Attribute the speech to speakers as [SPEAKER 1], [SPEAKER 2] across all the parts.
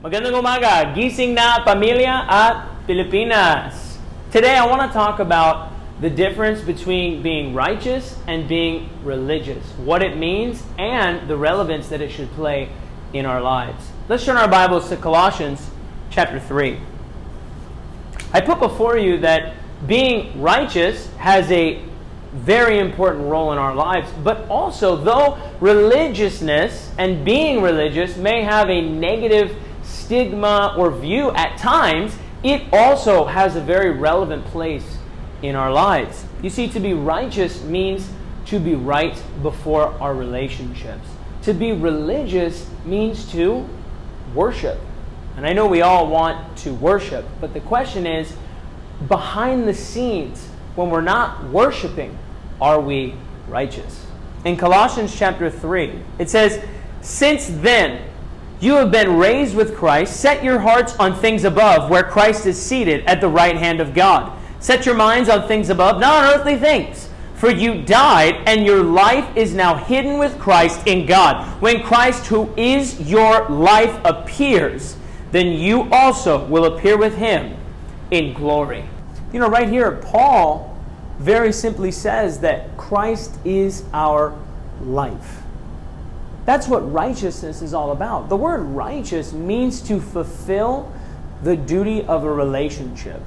[SPEAKER 1] Magandang umaga, gising na pamilya at Pilipinas. Today I want to talk about the difference between being righteous and being religious, what it means, and the relevance that it should play in our lives. Let's turn our Bibles to Colossians chapter 3. I put before you that being righteous has a very important role in our lives, but also though religiousness and being religious may have a negative stigma or view at times, it also has a very relevant place in our lives. You see, to be righteous means to be right before our relationships. To be religious means to worship. And I know we all want to worship, but the question is, behind the scenes, when we're not worshiping, are we righteous? In Colossians chapter 3, it says, "Since then, you have been raised with Christ. Set your hearts on things above, where Christ is seated at the right hand of God. Set your minds on things above, not on earthly things. For you died, and your life is now hidden with Christ in God. When Christ, who is your life, appears, then you also will appear with him in glory." You know, right here, Paul very simply says that Christ is our life. That's what righteousness is all about. The word righteous means to fulfill the duty of a relationship.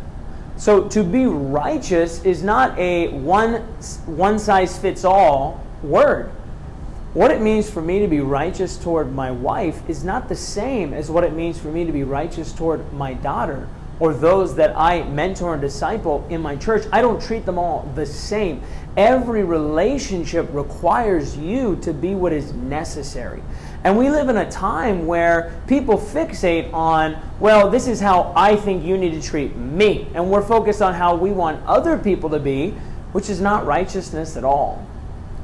[SPEAKER 1] So to be righteous is not a one-size-fits-all word. What it means for me to be righteous toward my wife is not the same as what it means for me to be righteous toward my daughter or those that I mentor and disciple in my church. I don't treat them all the same. Every relationship requires you to be what is necessary. And we live in a time where people fixate on, well, this is how I think you need to treat me. And we're focused on how we want other people to be, which is not righteousness at all.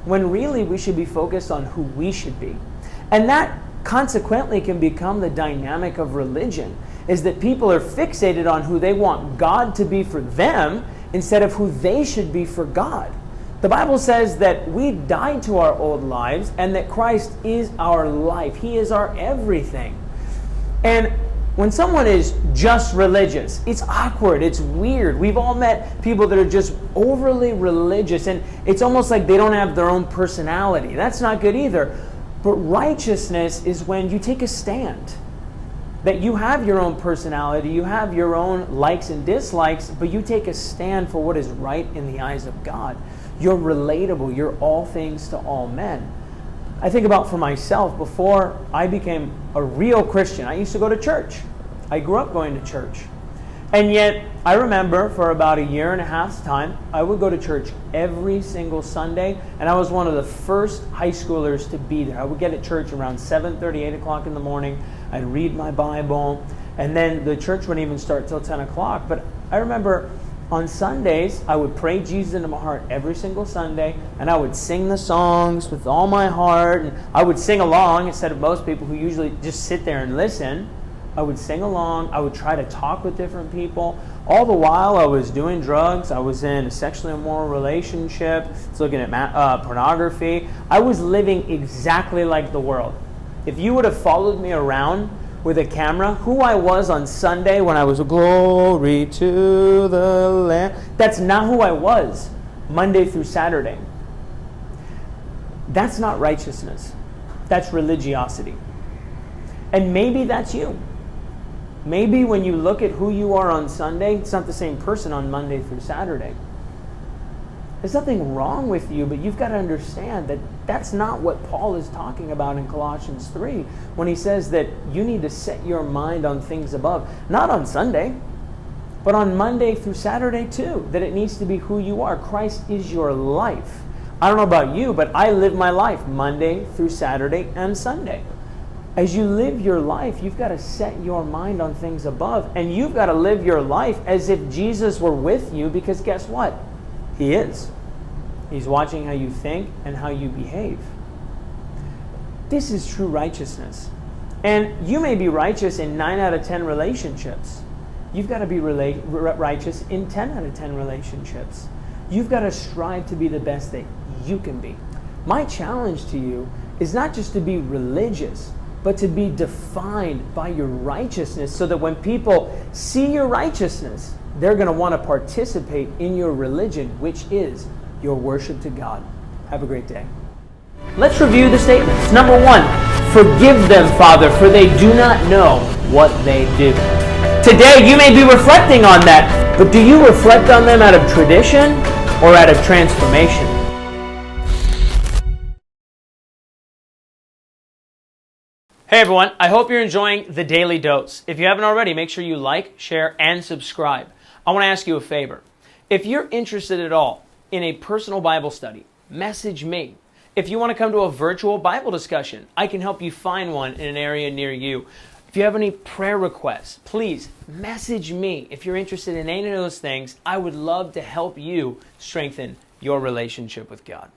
[SPEAKER 1] When really we should be focused on who we should be. And that consequently can become the dynamic of religion, is that people are fixated on who they want God to be for them instead of who they should be for God. The Bible says that we died to our old lives and that Christ is our life. He is our everything. And when someone is just religious, it's awkward, it's weird. We've all met people that are just overly religious, and it's almost like they don't have their own personality. That's not good either. But righteousness is when you take a stand. That you have your own personality, you have your own likes and dislikes, but you take a stand for what is right in the eyes of God. You're relatable, you're all things to all men. I think about for myself, before I became a real Christian, I used to go to church. I grew up going to church. And yet, I remember for about a year and a half's time, I would go to church every single Sunday, and I was one of the first high schoolers to be there. I would get at church around 7:30, 8 o'clock in the morning. I'd read my Bible, and then the church wouldn't even start till 10 o'clock. But I remember on Sundays, I would pray Jesus into my heart every single Sunday, and I would sing the songs with all my heart, and I would sing along instead of most people who usually just sit there and listen. I would sing along. I would try to talk with different people. All the while I was doing drugs. I was in a sexually immoral relationship. I was looking at pornography. I was living exactly like the world. If you would have followed me around with a camera, who I was on Sunday when I was glory to the Lamb, that's not who I was Monday through Saturday. That's not righteousness. That's religiosity. And maybe that's you. Maybe when you look at who you are on Sunday, it's not the same person on Monday through Saturday. There's nothing wrong with you, but you've got to understand that that's not what Paul is talking about in Colossians 3 when he says that you need to set your mind on things above. Not on Sunday, but on Monday through Saturday too, that it needs to be who you are. Christ is your life. I don't know about you, but I live my life Monday through Saturday and Sunday. As you live your life, you've got to set your mind on things above. And you've got to live your life as if Jesus were with you, because guess what? He is. He's watching how you think and how you behave. This is true righteousness. And you may be righteous in 9 out of 10 relationships. You've got to be righteous in 10 out of 10 relationships. You've got to strive to be the best that you can be. My challenge to you is not just to be religious, but to be defined by your righteousness, so that when people see your righteousness, they're going to want to participate in your religion, which is your worship to God. Have a great day. Let's review the statements. Number 1, forgive them, Father, for they do not know what they do. Today, you may be reflecting on that, but do you reflect on them out of tradition or out of transformation? Hey everyone, I hope you're enjoying the Daily Dose. If you haven't already, make sure you like, share, and subscribe. I want to ask you a favor. If you're interested at all in a personal Bible study, message me. If you want to come to a virtual Bible discussion, I can help you find one in an area near you. If you have any prayer requests, please message me. If you're interested in any of those things, I would love to help you strengthen your relationship with God.